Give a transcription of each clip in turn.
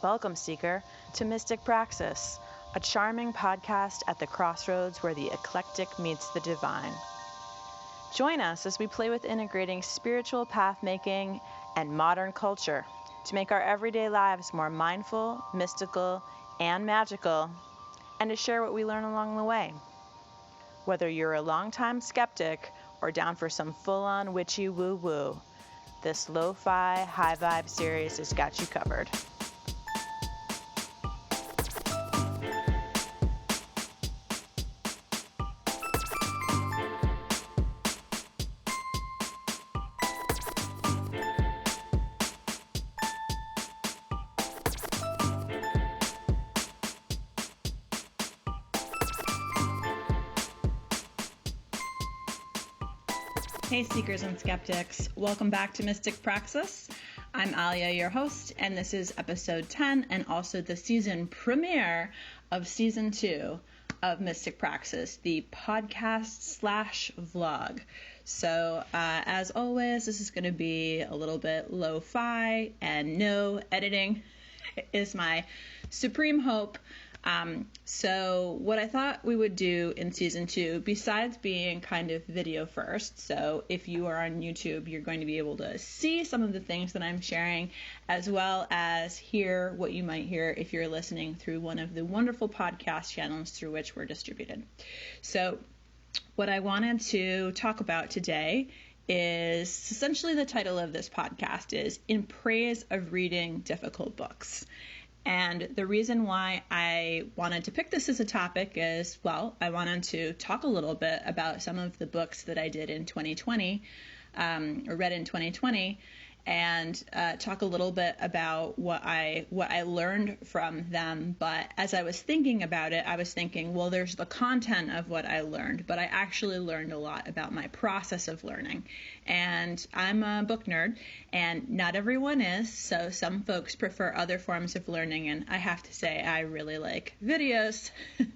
Welcome, Seeker, to Mystic Praxis, a charming podcast at the crossroads where the eclectic meets the divine. Join us as we play with integrating spiritual pathmaking and modern culture to make our everyday lives more mindful, mystical, and magical, and to share what we learn along the way. Whether you're a longtime skeptic or down for some full-on witchy woo-woo, this lo-fi, high-vibe series has got you covered. Hey Seekers and Skeptics, welcome back to Mystic Praxis. I'm Alya, your host, and this is episode 10 and also the season premiere of season 2 of Mystic Praxis, the podcast/vlog. So as always, this is going to be a little bit lo-fi and no editing is my supreme hope. So what I thought we would do in season 2, besides being kind of video first, so if you are on YouTube, you're going to be able to see some of the things that I'm sharing, as well as hear what you might hear if you're listening through one of the wonderful podcast channels through which we're distributed. So what I wanted to talk about today is essentially the title of this podcast is In Praise of Reading Difficult Books. And the reason why I wanted to pick this as a topic is, well, I wanted to talk a little bit about some of the books that I did in 2020, or read in 2020, and talk a little bit about what I learned from them. But as I was thinking about it, I was thinking, well, there's the content of what I learned, but I actually learned a lot about my process of learning. And I'm a book nerd, and not everyone is, so some folks prefer other forms of learning, and I have to say I really like videos.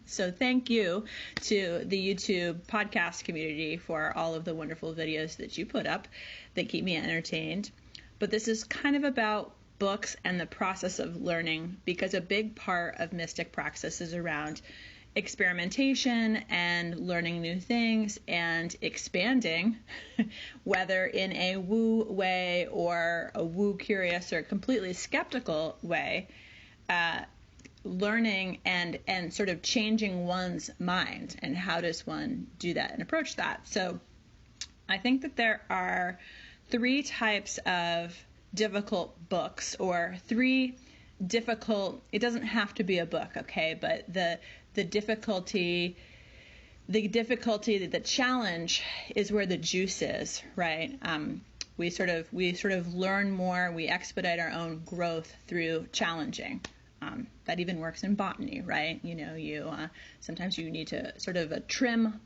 So thank you to the YouTube podcast community for all of the wonderful videos that you put up that keep me entertained. But this is kind of about books and the process of learning, because a big part of Mystic Praxis is around experimentation and learning new things and expanding, whether in a woo way or a woo curious or completely skeptical way, learning and sort of changing one's mind. And how does one do that and approach that? So I think that there are 3 types of difficult books, or 3 difficult, it doesn't have to be a book, okay, but the difficulty, the challenge is where the juice is, right? We sort of learn more, we expedite our own growth through challenging. That even works in botany, right? You know, sometimes you need to sort of trim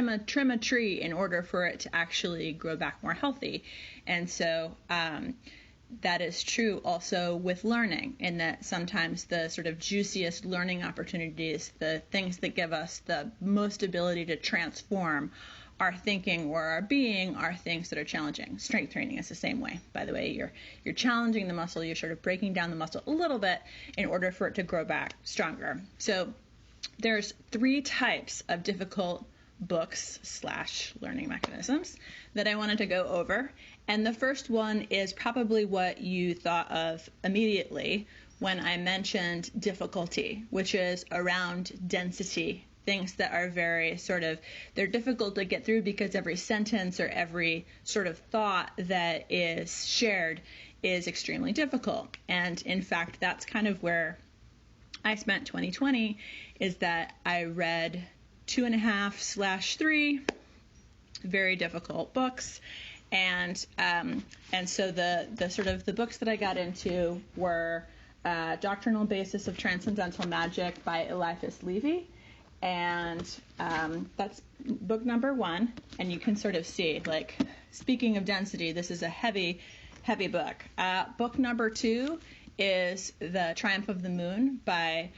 a tree in order for it to actually grow back more healthy. And so that is true also with learning, in that sometimes the sort of juiciest learning opportunities, the things that give us the most ability to transform our thinking or our being, are things that are challenging. Strength training is the same way, by the way. You're challenging the muscle, you're sort of breaking down the muscle a little bit in order for it to grow back stronger. So there's 3 types of difficult books/learning mechanisms that I wanted to go over. And the first one is probably what you thought of immediately when I mentioned difficulty, which is around density. Things that are very they're difficult to get through because every sentence or every sort of thought that is shared is extremely difficult. And in fact, that's kind of where I spent 2020, is that I read 2.5/3 very difficult books, and so the sort of the books that I got into were Doctrinal Basis of Transcendental Magic by Eliphas Levi, and that's book number 1. And you can sort of see, like, speaking of density, this is a heavy book. Book number 2 is The Triumph of the Moon by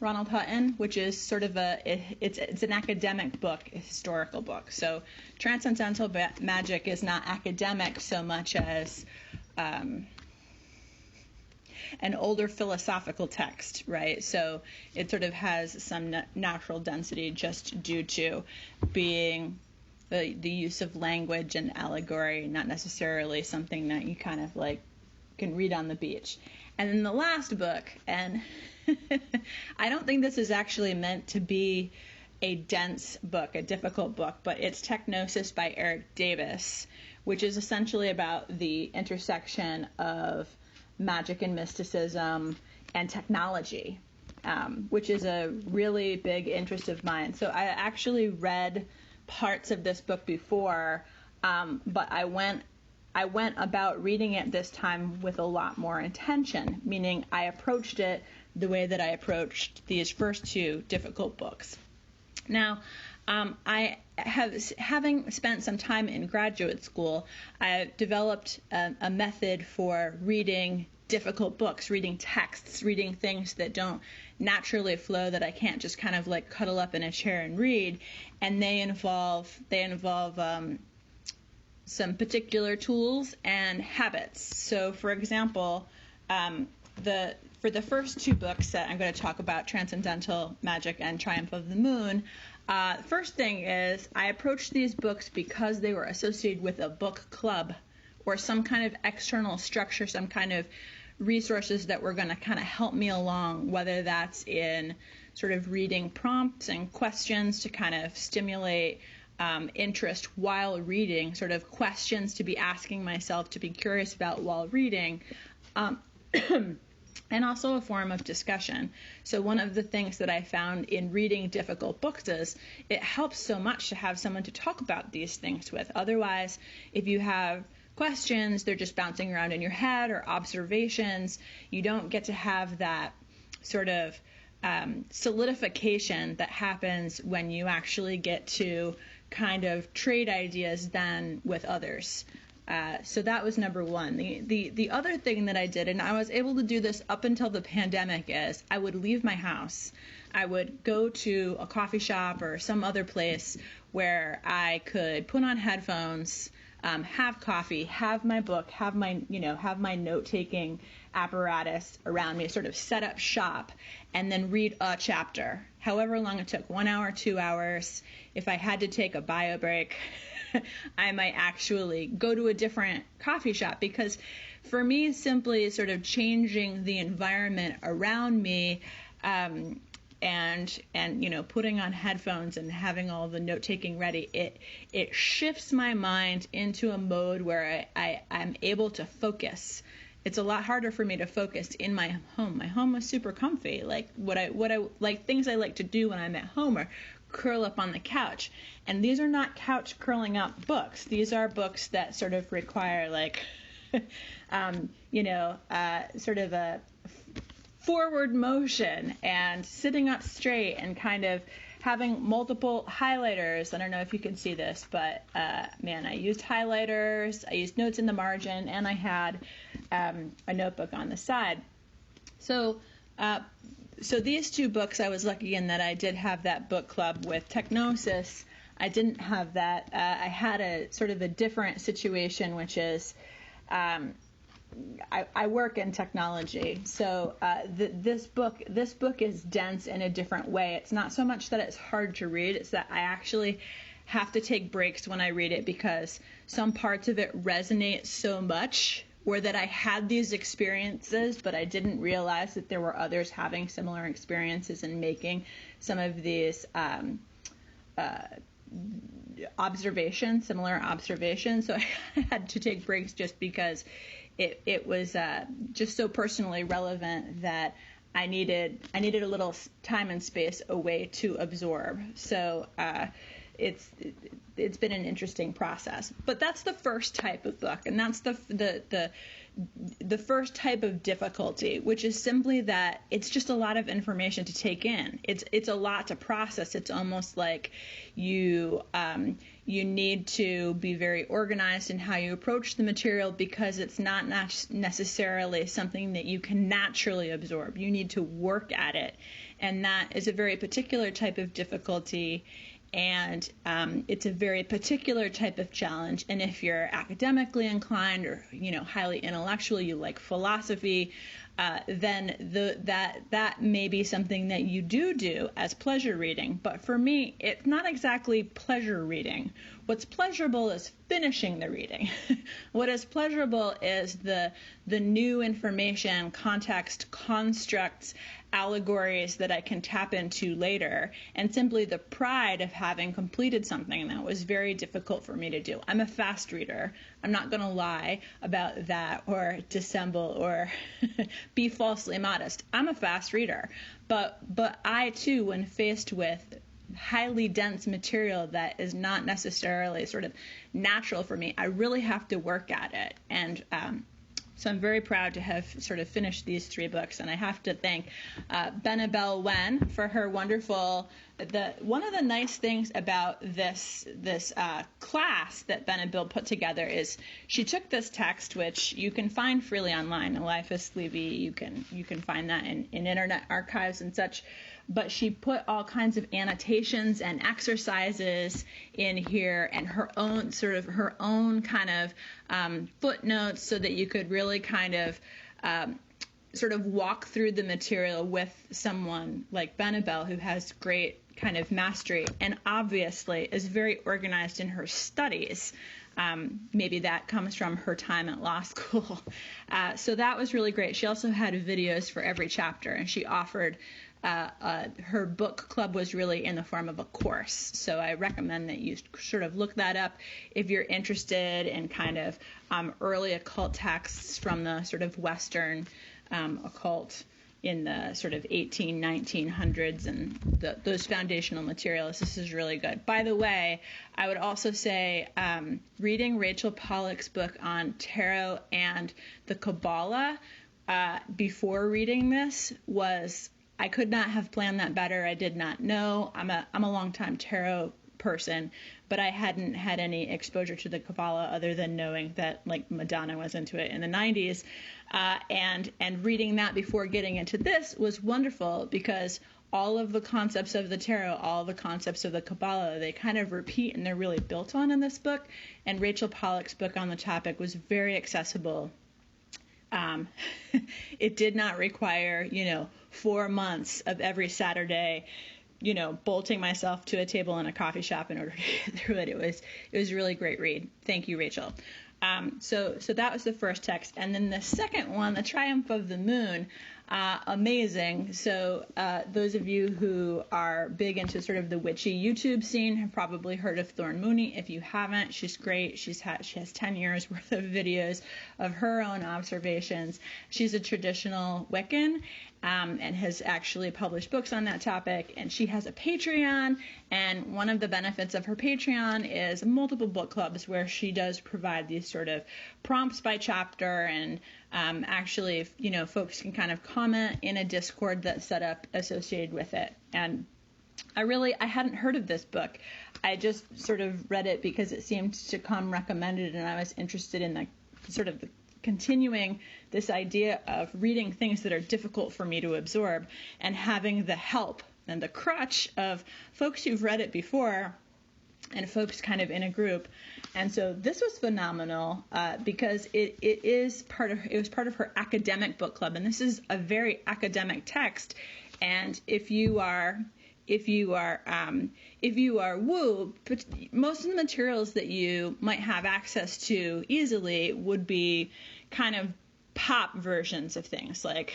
Ronald Hutton, which is sort of it's an academic book, a historical book. So Transcendental Magic is not academic so much as an older philosophical text, right? So it sort of has some natural density just due to being the use of language and allegory, not necessarily something that you kind of like can read on the beach. And then the last book, and I don't think this is actually meant to be a dense book, a difficult book, but it's Technosis by Eric Davis, which is essentially about the intersection of magic and mysticism and technology, which is a really big interest of mine. So I actually read parts of this book before, but I went about reading it this time with a lot more intention, meaning I approached it the way that I approached these first two difficult books. Now, having spent some time in graduate school, I developed a method for reading difficult books, reading texts, reading things that don't naturally flow, that I can't just kind of like cuddle up in a chair and read, and they involve some particular tools and habits. So, for example, for the first two books that I'm going to talk about, Transcendental Magic and Triumph of the Moon, first thing is I approached these books because they were associated with a book club or some kind of external structure, some kind of resources that were going to kind of help me along, whether that's in sort of reading prompts and questions to kind of stimulate interest while reading, sort of questions to be asking myself, to be curious about while reading, and also a form of discussion. So one of the things that I found in reading difficult books is it helps so much to have someone to talk about these things with. Otherwise, if you have questions, they're just bouncing around in your head, or observations, you don't get to have that sort of solidification that happens when you actually get to kind of trade ideas then with others. So that was number one. The other thing that I did, and I was able to do this up until the pandemic, is I would leave my house. I would go to a coffee shop or some other place where I could put on headphones, have coffee, have my book, have my note-taking apparatus around me, sort of set up shop, and then read a chapter, however long it took, 1 hour, 2 hours. If I had to take a bio break, I might actually go to a different coffee shop, because for me, simply sort of changing the environment around me, and putting on headphones and having all the note-taking ready, it shifts my mind into a mode where I'm able to focus. It's a lot harder for me to focus in my home. My home was super comfy. Like what I like, things I like to do when I'm at home are curl up on the couch. And these are not couch curling up books. These are books that sort of require sort of a forward motion and sitting up straight and kind of having multiple highlighters. I don't know if you can see this, but I used highlighters, I used notes in the margin, and I had a notebook on the side. So these two books, I was lucky in that I did have that book club. With Technosis, I didn't have that. I had a sort of a different situation, which is I work in technology, so this book is dense in a different way. It's not so much that it's hard to read, it's that I actually have to take breaks when I read it, because some parts of it resonate so much, or that I had these experiences, but I didn't realize that there were others having similar experiences and making some of these similar observations. So I had to take breaks just because it was just so personally relevant that I needed a little time and space away to absorb. So it's been an interesting process. But that's the first type of book, and that's the first type of difficulty, which is simply that it's just a lot of information to take in. It's a lot to process. It's almost like you need to be very organized in how you approach the material, because it's not necessarily something that you can naturally absorb. You need to work at it, and that is a very particular type of difficulty And it's a very particular type of challenge. And if you're academically inclined or, highly intellectual, you like philosophy, then that may be something that you do as pleasure reading. But for me, it's not exactly pleasure reading. What's pleasurable is finishing the reading. What is pleasurable is the new information, context, constructs, allegories that I can tap into later, and simply the pride of having completed something that was very difficult for me to do. I'm a fast reader. I'm not going to lie about that or dissemble or be falsely modest. I'm a fast reader. But I, too, when faced with highly dense material that is not necessarily sort of natural for me, I really have to work at it. And so I'm very proud to have sort of finished these 3 books, and I have to thank Benabel Wen for her wonderful. One of the nice things about this class that Benabel put together is she took this text, which you can find freely online, Eliphas Levi. You can find that in internet archives and such. But she put all kinds of annotations and exercises in here, and her own kind of footnotes, so that you could really kind of sort of walk through the material with someone like Benabel, who has great kind of mastery and obviously is very organized in her studies. Maybe that comes from her time at law school. So that was really great. She also had videos for every chapter, and she offered her book club was really in the form of a course. So I recommend that you sort of look that up if you're interested in kind of early occult texts from the sort of Western occult in the sort of 1900s and those foundational materials. This is really good. By the way, I would also say reading Rachel Pollack's book on tarot and the Kabbalah before reading this I could not have planned that better. I did not know. I'm a longtime tarot person, but I hadn't had any exposure to the Kabbalah other than knowing that like Madonna was into it in the 90s. And reading that before getting into this was wonderful, because all of the concepts of the tarot, all the concepts of the Kabbalah, they kind of repeat and they're really built on in this book. And Rachel Pollack's book on the topic was very accessible. It did not require, 4 months of every Saturday, bolting myself to a table in a coffee shop in order to get through it. It was a really great read. Thank you, Rachel. So that was the first text. And then the second one, The Triumph of the Moon, amazing. So those of you who are big into sort of the witchy YouTube scene have probably heard of Thorn Mooney. If you haven't, she's great. She has 10 years worth of videos of her own observations. She's a traditional Wiccan and has actually published books on that topic. And she has a Patreon. And one of the benefits of her Patreon is multiple book clubs where she does provide these sort of prompts by chapter, and actually, folks can kind of comment in a Discord that's set up associated with it. And I hadn't heard of this book. I just sort of read it because it seemed to come recommended, and I was interested in the sort of continuing this idea of reading things that are difficult for me to absorb and having the help and the crutch of folks who've read it before and folks kind of in a group. And so this was phenomenal because it was part of her academic book club, and this is a very academic text. And if you are woo, most of the materials that you might have access to easily would be kind of pop versions of things, like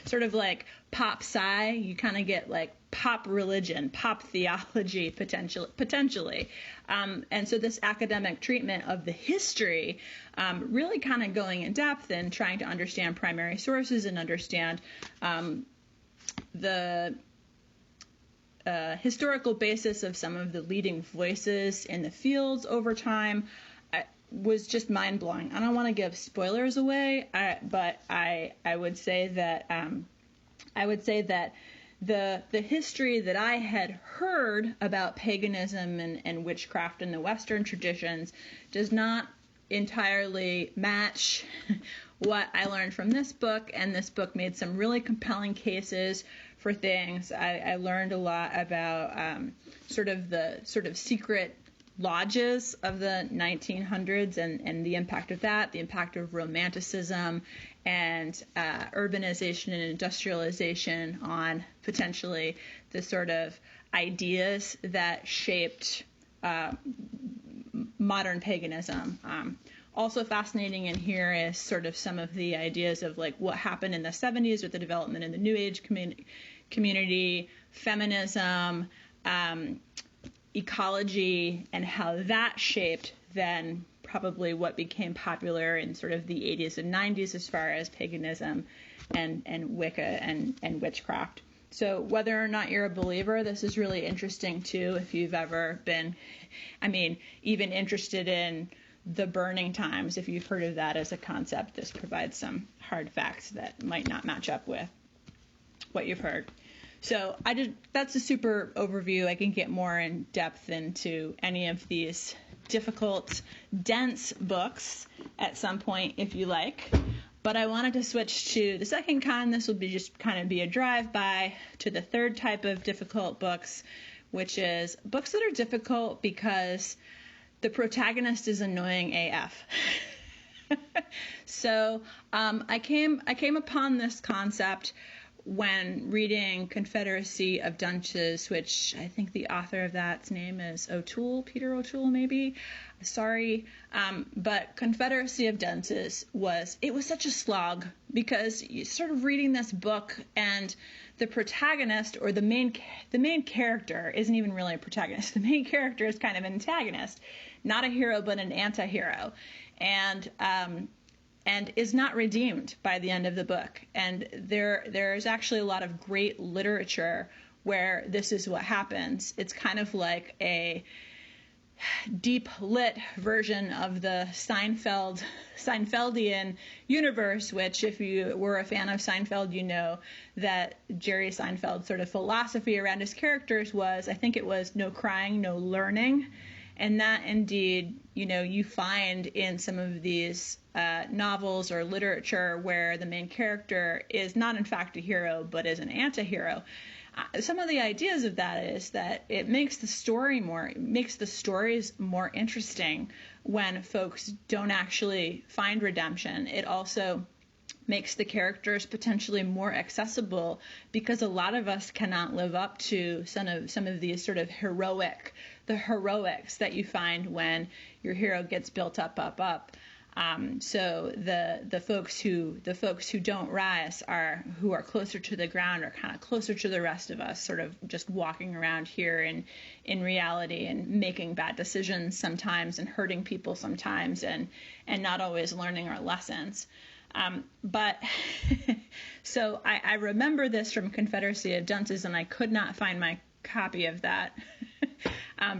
sort of like pop sci. You kind of get like pop religion, pop theology potentially. And so this academic treatment of the history, really kind of going in depth and trying to understand primary sources and understand the historical basis of some of the leading voices in the fields over time, was just mind-blowing. I don't want to give spoilers away, but I would say that the history that I had heard about paganism and witchcraft in the Western traditions does not entirely match what I learned from this book, and this book made some really compelling cases for things. I learned a lot about sort of secret lodges of the 1900s and the impact of that, the impact of romanticism and urbanization and industrialization on potentially the sort of ideas that shaped modern paganism. Also fascinating in here is sort of some of the ideas of like what happened in the 70s with the development in the New Age community, feminism, ecology, and how that shaped then probably what became popular in sort of the 80s and 90s as far as paganism and Wicca and witchcraft. So whether or not you're a believer, this is really interesting too. If you've ever been, even interested in the burning times, if you've heard of that as a concept, this provides some hard facts that might not match up with what you've heard. So that's a super overview. I can get more in depth into any of these difficult, dense books at some point if you like. But I wanted to switch to the second con. This will be just kind of be a drive-by to the third type of difficult books, which is books that are difficult because the protagonist is annoying AF. So I came upon this concept when reading Confederacy of Dunces, which I think the author of that's name is O'Toole, Peter O'Toole maybe. Sorry. But Confederacy of Dunces was such a slog because you sort of reading this book and the protagonist or the main character isn't even really a protagonist. The main character is kind of an antagonist, not a hero, but an anti-hero. And is not redeemed by the end of the book. And there's actually a lot of great literature where this is what happens. It's kind of like a deep lit version of the Seinfeldian universe, which if you were a fan of Seinfeld, you know that Jerry Seinfeld's sort of philosophy around his characters was, I think it was no crying, no learning. And that indeed, you find in some of these novels or literature where the main character is not in fact a hero, but is an anti-hero. Some of the ideas of that is that it makes the stories more interesting when folks don't actually find redemption. It also makes the characters potentially more accessible because a lot of us cannot live up to some of these sort of heroics that you find when your hero gets built up. So the folks who don't rise who are closer to the ground are kind of closer to the rest of us, sort of just walking around here in reality and making bad decisions sometimes and hurting people sometimes and not always learning our lessons. But so I remember this from Confederacy of Dunces, and I could not find my copy of that,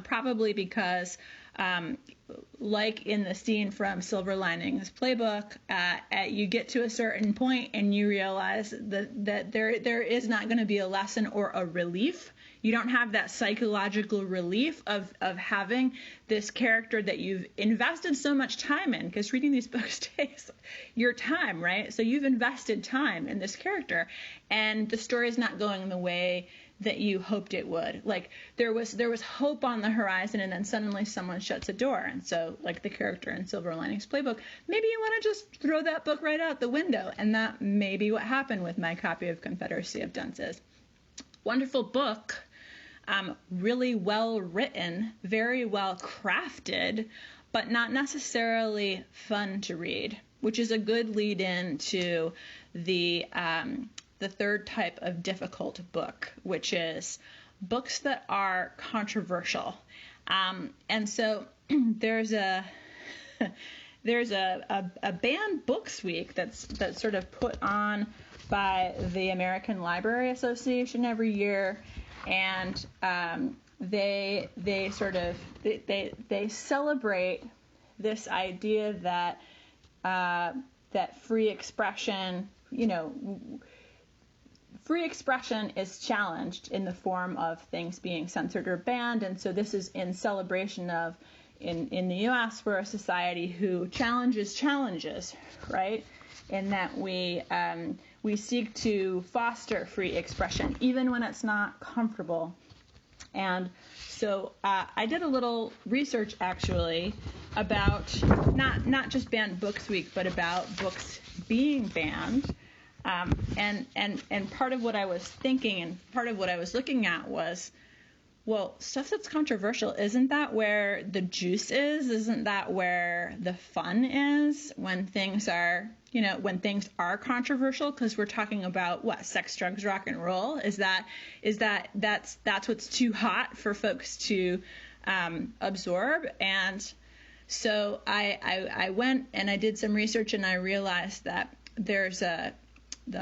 probably because, like in the scene from Silver Linings Playbook, you get to a certain point and you realize that there is not going to be a lesson or a relief. You don't have that psychological relief of having this character that you've invested so much time in, because reading these books takes your time, right? So you've invested time in this character, and the story is not going the way that you hoped it would. Like there was hope on the horizon, and then suddenly someone shuts a door. And so, like the character in Silver Linings Playbook, maybe you want to just throw that book right out the window. And that may be what happened with my copy of Confederacy of Dunces. Wonderful book. Really well written, very well crafted, but not necessarily fun to read, which is a good lead in to the third type of difficult book, which is books that are controversial. And so there's a banned books week that's sort of put on by the American Library Association every year. And they celebrate this idea that free expression, free expression is challenged in the form of things being censored or banned. And so this is in celebration of, in the U.S., we're a society who challenges, right? In that we we seek to foster free expression, even when it's not comfortable. And so I did a little research, actually, about not just Banned Books Week, but about books being banned. And part of what I was thinking and part of what I was looking at was, well, stuff that's controversial, isn't that where the juice is? Isn't that where the fun is when things are, when things are controversial? Because we're talking about what, sex, drugs, rock and roll? That's what's too hot for folks to absorb? And so I went and I did some research, and I realized that there's the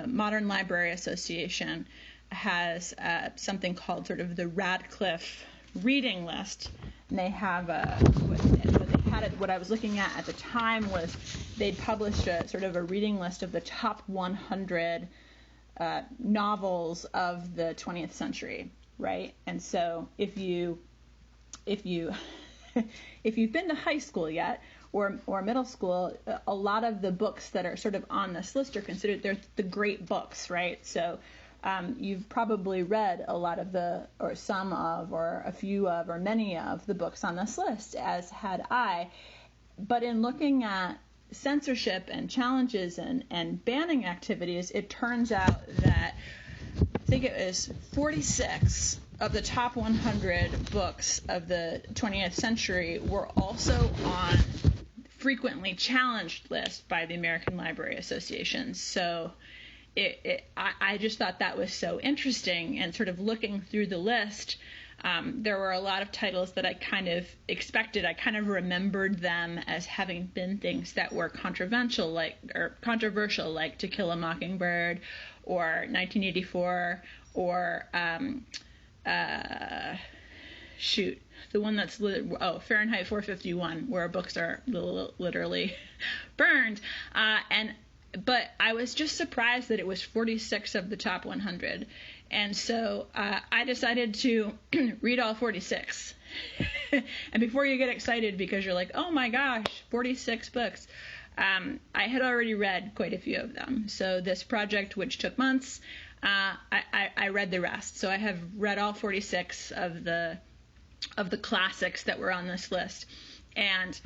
Modern Library Association has something called sort of the Radcliffe reading list, and they have what I was looking at the time was they'd published a sort of a reading list of the top 100 novels of the 20th century, right? And so if you've been to high school yet, or middle school, a lot of the books that are sort of on this list are considered, they're the great books, right? So you've probably read a lot of or some of, or a few of, or many of the books on this list, as had I. But in looking at censorship and challenges and banning activities, it turns out that I think it was 46 of the top 100 books of the 20th century were also on frequently challenged list by the American Library Association. So I just thought that was so interesting, and sort of looking through the list, there were a lot of titles that I kind of expected. I kind of remembered them as having been things that were controversial, like To Kill a Mockingbird, or 1984, or the one that's Fahrenheit 451, where books are literally burned, but I was just surprised that it was 46 of the top 100. And so I decided to read all 46. And before you get excited because you're like, oh my gosh, 46 books, I had already read quite a few of them. So this project, which took months, I read the rest. So I have read all 46 of the classics that were on this list. And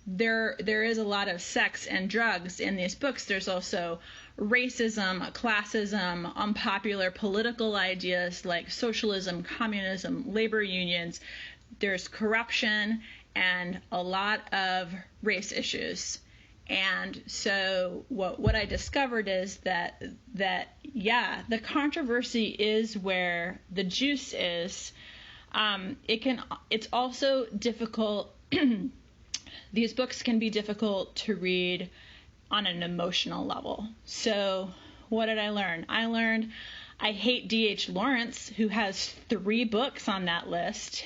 there is a lot of sex and drugs in these books. There's also racism, classism, unpopular political ideas like socialism, communism, labor unions. There's corruption and a lot of race issues. And so what I discovered is that the controversy is where the juice is. It's also difficult. These books can be difficult to read on an emotional level. So what did I learn? I learned I hate D.H. Lawrence, who has 3 books on that list.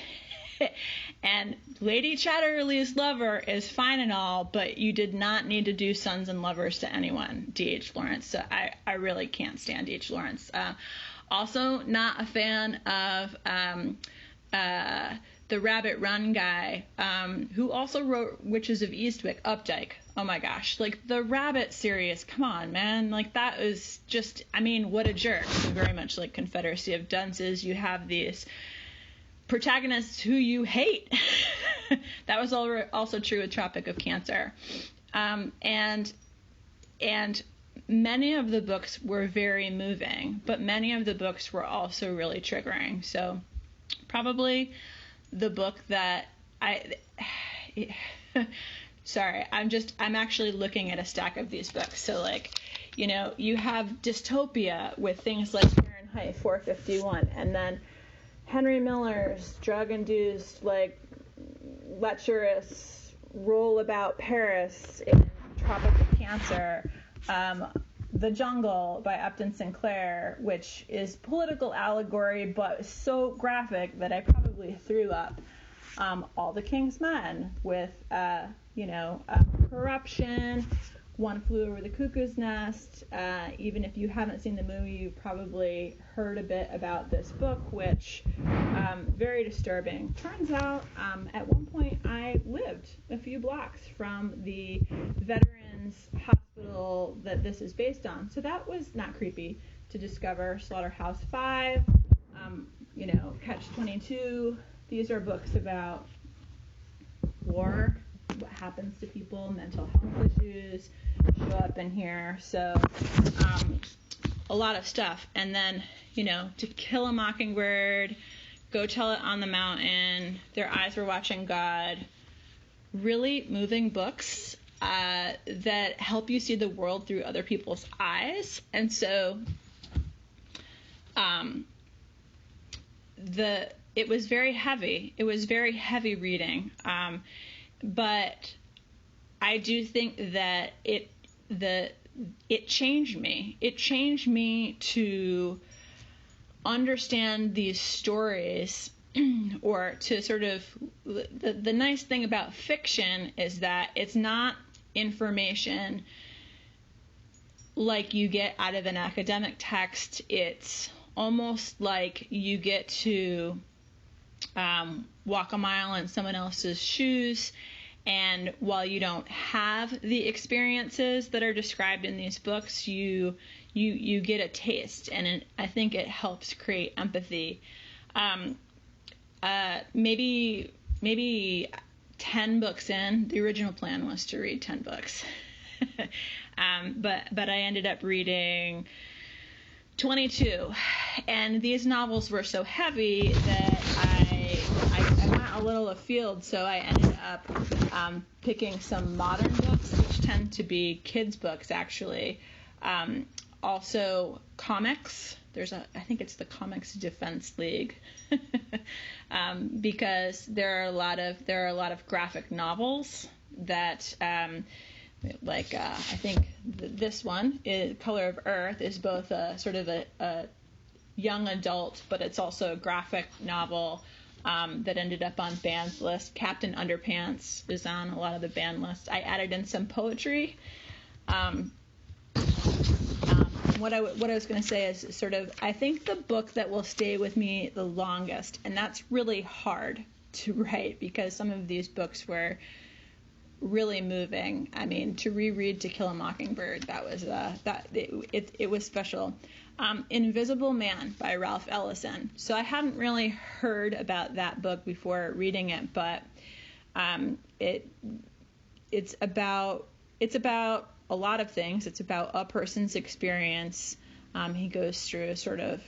And Lady Chatterley's Lover is fine and all, but you did not need to do Sons and Lovers to anyone, D.H. Lawrence. So I really can't stand D.H. Lawrence. Also not a fan of the Rabbit Run guy, who also wrote Witches of Eastwick, Updike. Oh my gosh, like the Rabbit series, come on, man. Like that was just, what a jerk. Very much like Confederacy of Dunces. You have these protagonists who you hate. That was also true with Tropic of Cancer. And many of the books were very moving, but many of the books were also really triggering. So probably the book that I'm actually looking at a stack of these books. So you have dystopia with things like Fahrenheit 451, and then Henry Miller's drug-induced, lecherous roll about Paris in Tropic of Cancer, The Jungle by Upton Sinclair, which is political allegory, but so graphic that I probably threw up. All the King's Men with, corruption, One Flew Over the Cuckoo's Nest. Even if you haven't seen the movie, you've probably heard a bit about this book, which very disturbing. Turns out, at one point, I lived a few blocks from the Veterans Hospital title that this is based on. So that was not creepy to discover. Slaughterhouse-Five, Catch-22. These are books about war, what happens to people, mental health issues show up in here. So a lot of stuff. And then, To Kill a Mockingbird, Go Tell It on the Mountain, Their Eyes Were Watching God. Really moving books that help you see the world through other people's eyes. And so it was very heavy. It was very heavy reading. But I do think that it changed me. It changed me to understand these stories, or to sort of, the nice thing about fiction is that it's not information like you get out of an academic text. It's almost like you get to walk a mile in someone else's shoes, and while you don't have the experiences that are described in these books, you get a taste, and I think it helps create empathy. Maybe 10 books in, the original plan was to read 10 books. But I ended up reading 22, and these novels were so heavy that I went a little afield, so I ended up picking some modern books, which tend to be kids' books, actually. Also comics. I think it's the Comics Defense League, because there are a lot of graphic novels that, I think this one, Color of Earth, is both a sort of a young adult, but it's also a graphic novel that ended up on Band's list. Captain Underpants is on a lot of the band lists. I added in some poetry. What I was going to say is sort of, I think the book that will stay with me the longest, and that's really hard to write because some of these books were really moving. I mean, to reread To Kill a Mockingbird, that was it was special. Invisible Man by Ralph Ellison. So I hadn't really heard about that book before reading it, but it's about a lot of things. It's about a person's experience. He goes through sort of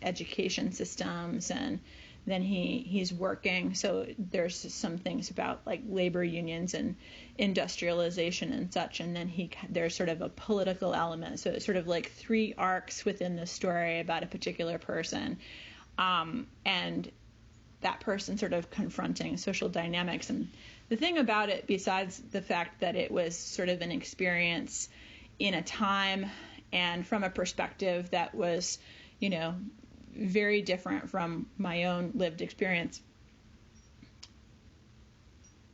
education systems, and then he's working. So there's some things about like labor unions and industrialization and such. And then there's sort of a political element. So it's sort of like 3 arcs within the story about a particular person, and that person sort of confronting social dynamics. And the thing about it, besides the fact that it was sort of an experience in a time and from a perspective that was, very different from my own lived experience.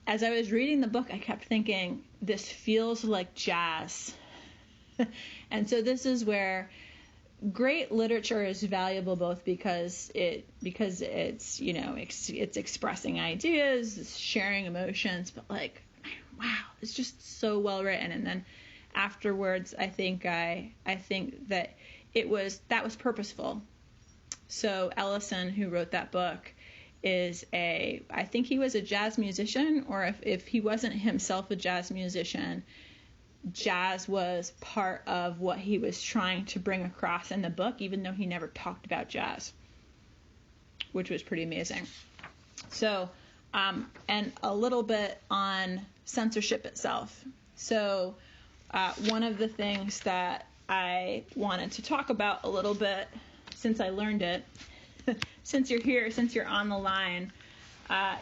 As I was reading the book, I kept thinking, this feels like jazz. And so this is where great literature is valuable, both because it's it's expressing ideas, it's sharing emotions, but like, wow, it's just so well written. And then afterwards, I think that that was purposeful. So Ellison, who wrote that book, I think he was a jazz musician, or if he wasn't himself a jazz musician, jazz was part of what he was trying to bring across in the book, even though he never talked about jazz, which was pretty amazing. So, and a little bit on censorship itself. So, one of the things that I wanted to talk about a little bit, since I learned it, since you're here, since you're on the line,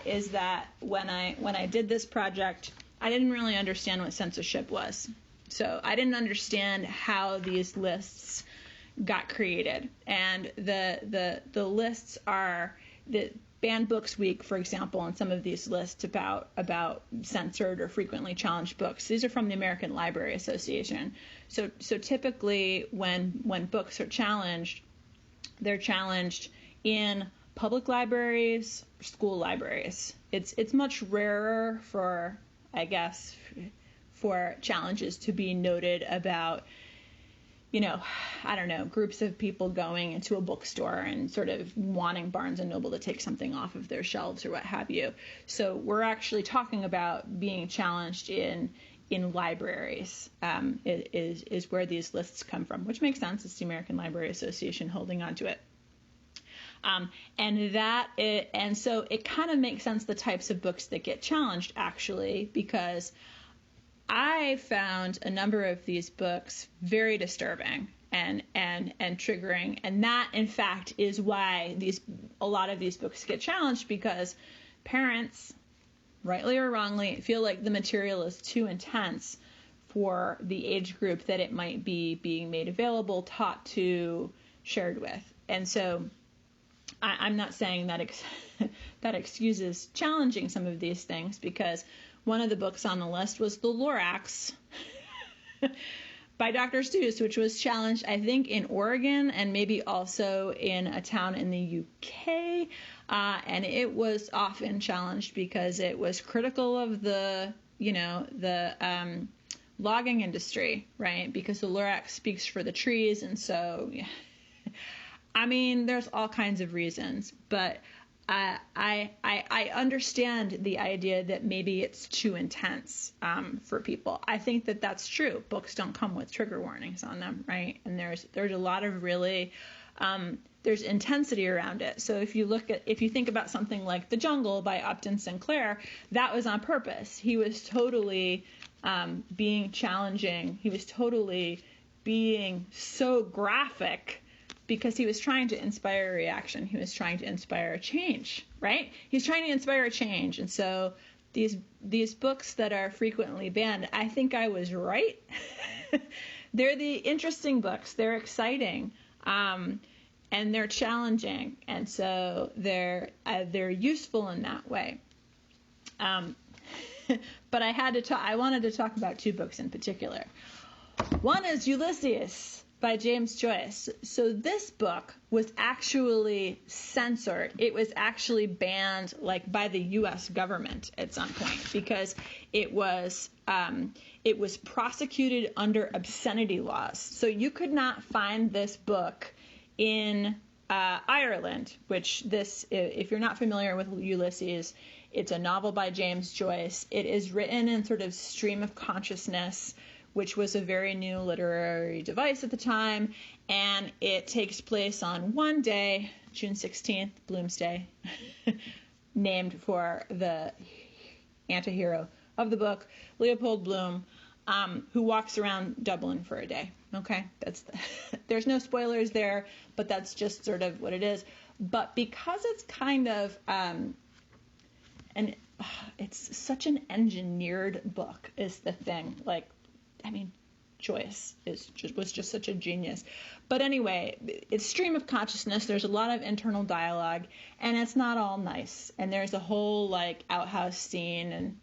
is that when I did this project, I didn't really understand what censorship was. So I didn't understand how these lists got created. And the lists are the Banned Books Week, for example, and some of these lists about censored or frequently challenged books. These are from the American Library Association. So typically when books are challenged, they're challenged in public libraries, school libraries. It's much rarer for, I guess, for challenges to be noted about, you know, I don't know, groups of people going into a bookstore and sort of wanting Barnes & Noble to take something off of their shelves or what have you. So we're actually talking about being challenged in libraries, is where these lists come from, which makes sense. It's the American Library Association holding on to it. And so it kind of makes sense the types of books that get challenged, actually, because I found a number of these books very disturbing and triggering, and that in fact is why a lot of these books get challenged, because parents, rightly or wrongly, feel like the material is too intense for the age group that it might be being made available, taught to, shared with. And so I'm not saying that that excuses challenging some of these things, because one of the books on the list was The Lorax by Dr. Seuss, which was challenged, I think, in Oregon and maybe also in a town in the UK. And it was often challenged because it was critical of the logging industry, right? Because the Lorax speaks for the trees. And so, I mean, there's all kinds of reasons, but I understand the idea that maybe it's too intense for people. I think that that's true. Books don't come with trigger warnings on them, right? And there's a lot of really there's intensity around it. So if you think about something like The Jungle by Upton Sinclair, that was on purpose. He was totally being challenging. He was totally being so graphic, because he was trying to inspire a reaction. He was trying to inspire a change, right? He's trying to inspire a change. And so these books that are frequently banned, I think I was right. They're the interesting books. They're exciting, and they're challenging. And so they're useful in that way. But I wanted to talk about two books in particular. One is Ulysses by James Joyce. So this book was actually censored. It was actually banned, like, by the U.S. government at some point, because it was prosecuted under obscenity laws. So you could not find this book in Ireland, which if you're not familiar with Ulysses, it's a novel by James Joyce. It is written in sort of stream of consciousness, which was a very new literary device at the time, and it takes place on one day, June 16th, Bloomsday, named for the anti-hero of the book, Leopold Bloom, who walks around Dublin for a day. Okay, there's no spoilers there, but that's just sort of what it is. But because it's kind of it's such an engineered book is the thing. Like, I mean, Joyce was just such a genius. But anyway, it's stream of consciousness. There's a lot of internal dialogue, and it's not all nice. And there's a whole, like, outhouse scene, and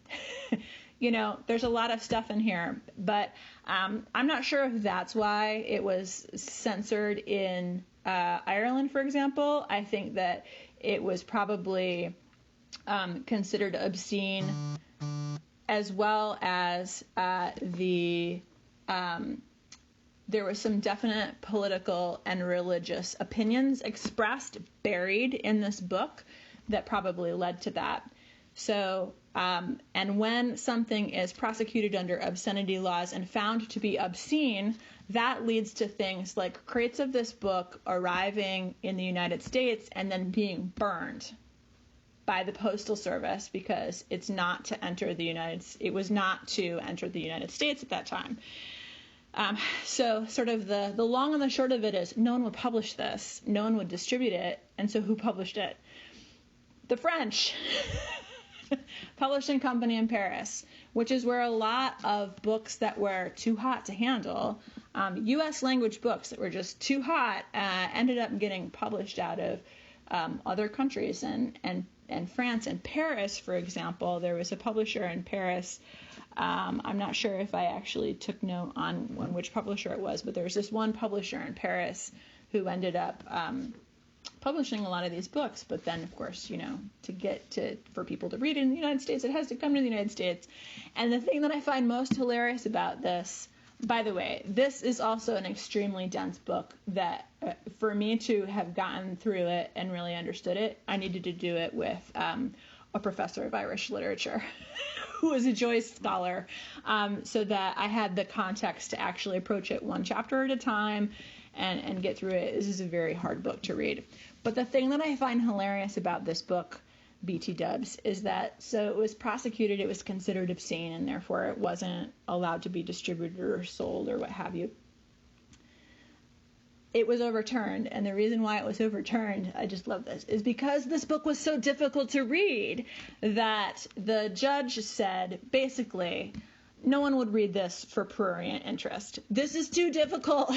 there's a lot of stuff in here. But I'm not sure if that's why it was censored in Ireland, for example. I think that it was probably considered obscene, as well as there were some definite political and religious opinions expressed, buried in this book, that probably led to that. So, and when something is prosecuted under obscenity laws and found to be obscene, that leads to things like crates of this book arriving in the United States and then being burned by the Postal Service, because it was not to enter the United States at that time. So sort of the long and the short of it is, no one would publish this, no one would distribute it, and so who published it? The French publishing company in Paris, which is where a lot of books that were too hot to handle, U.S. language books that were just too hot, ended up getting published out of other countries, and France and Paris, for example. There was a publisher in Paris. I'm not sure if I actually took note on which publisher it was, but there was this one publisher in Paris who ended up publishing a lot of these books, but then of course, for people to read it in the United States, it has to come to the United States. And the thing that I find most hilarious about this, by the way, this is also an extremely dense book that for me to have gotten through it and really understood it, I needed to do it with a professor of Irish literature who was a Joyce scholar, so that I had the context to actually approach it one chapter at a time and get through it. This is a very hard book to read. But the thing that I find hilarious about this book, BT Dubs, is that so it was prosecuted, it was considered obscene, and therefore it wasn't allowed to be distributed or sold or what have you. It was overturned, and the reason why it was overturned, I just love this, is because this book was so difficult to read that the judge said, basically, no one would read this for prurient interest. This is too difficult.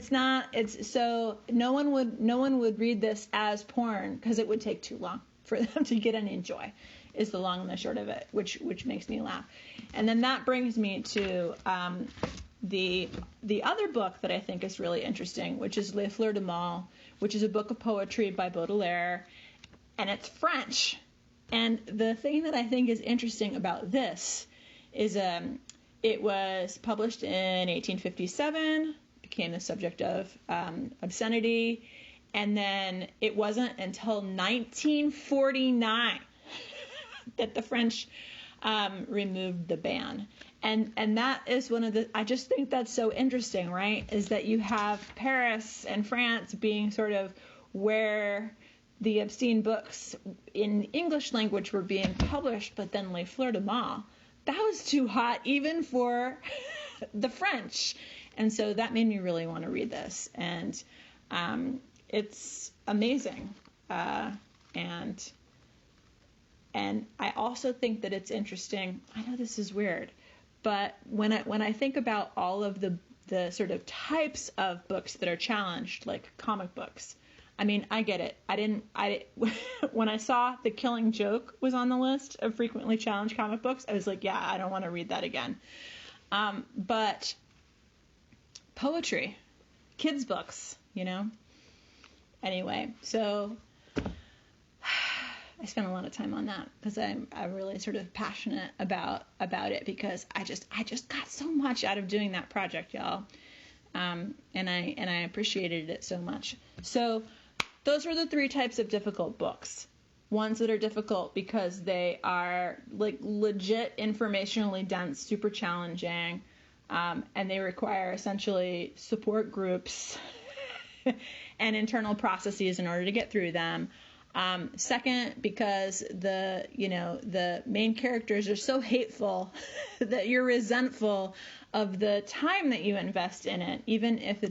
So no one would read this as porn because it would take too long for them to get any joy, is the long and the short of it, which makes me laugh. And then that brings me to the other book that I think is really interesting, which is Les Fleurs du Mal, which is a book of poetry by Baudelaire, and it's French. And the thing that I think is interesting about this is it was published in 1857, became the subject of obscenity, and then it wasn't until 1949 that the French removed the ban. And that is one of the, I just think that's so interesting, right? Is that you have Paris and France being sort of where the obscene books in English language were being published, but then Les Fleurs du Mal, that was too hot even for the French. And so that made me really want to read this. And it's amazing. And I also think that it's interesting. I know this is weird, but when I think about all of the sort of types of books that are challenged, like comic books, I mean, I get it. When I saw The Killing Joke was on the list of frequently challenged comic books, I was like, yeah, I don't want to read that again. But poetry, kids' books, Anyway, so I spent a lot of time on that because I'm really sort of passionate about it, because I just got so much out of doing that project, y'all. And I appreciated it so much. So those are the three types of difficult books. Ones that are difficult because they are like legit informationally dense, super challenging, and they require essentially support groups and internal processes in order to get through them. Second, because the main characters are so hateful that you're resentful of the time that you invest in it, even if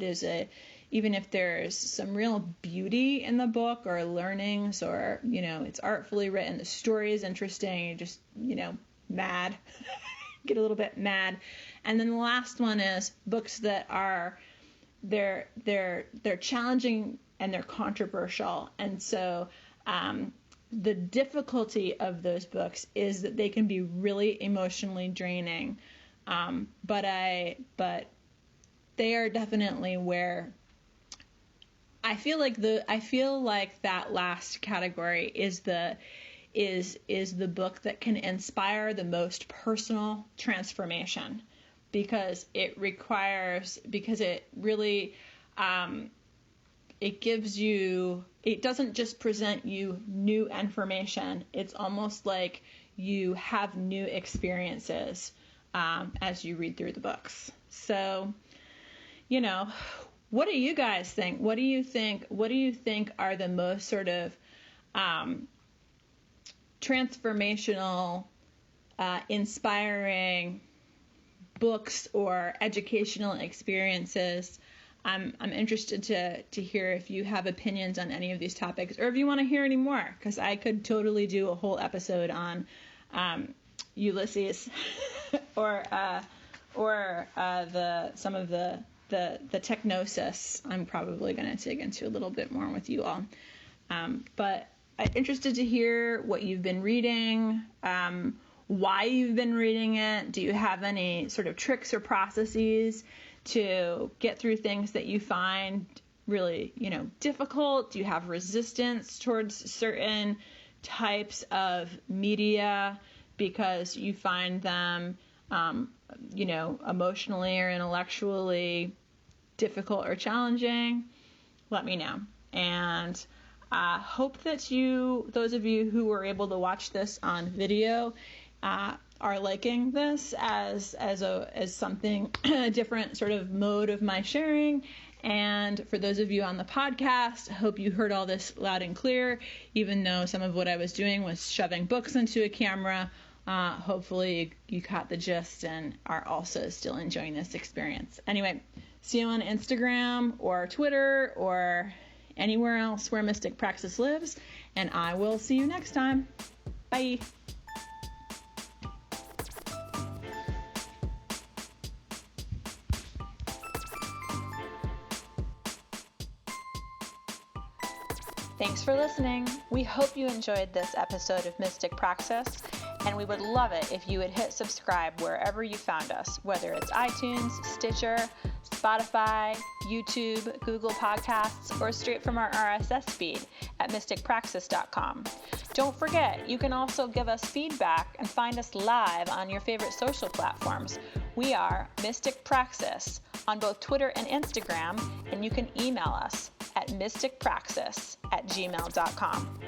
there's some real beauty in the book or learnings, or it's artfully written, the story is interesting, you're just mad, get a little bit mad. And then the last one is books that are they're challenging and they're controversial, and so the difficulty of those books is that they can be really emotionally draining, but they are definitely where I feel like that last category is the book that can inspire the most personal transformation, because it really it doesn't just present you new information. It's almost like you have new experiences as you read through the books. So, what do you guys think? What do you think are the most sort of transformational, inspiring books or educational experiences? I'm interested to hear if you have opinions on any of these topics, or if you want to hear any more, because I could totally do a whole episode on Ulysses or some of the technosis. I'm probably going to dig into a little bit more with you all. But I'm interested to hear what you've been reading, why you've been reading it. Do you have any sort of tricks or processes to get through things that you find really, difficult? Do you have resistance towards certain types of media because you find them, emotionally or intellectually difficult or challenging? Let me know. And I hope that those of you who were able to watch this on video, are liking this as something, a different sort of mode of my sharing. And for those of you on the podcast, I hope you heard all this loud and clear, even though some of what I was doing was shoving books into a camera. Hopefully you caught the gist and are also still enjoying this experience. Anyway, see you on Instagram or Twitter or anywhere else where Mystic Praxis lives, and I will see you next time. Bye. Thanks for listening. We hope you enjoyed this episode of Mystic Praxis, and we would love it if you would hit subscribe wherever you found us, whether it's iTunes, Stitcher, Spotify, YouTube, Google Podcasts, or straight from our RSS feed at mysticpraxis.com. Don't forget, you can also give us feedback and find us live on your favorite social platforms. We are Mystic Praxis on both Twitter and Instagram, and you can email us at mysticpraxis@gmail.com.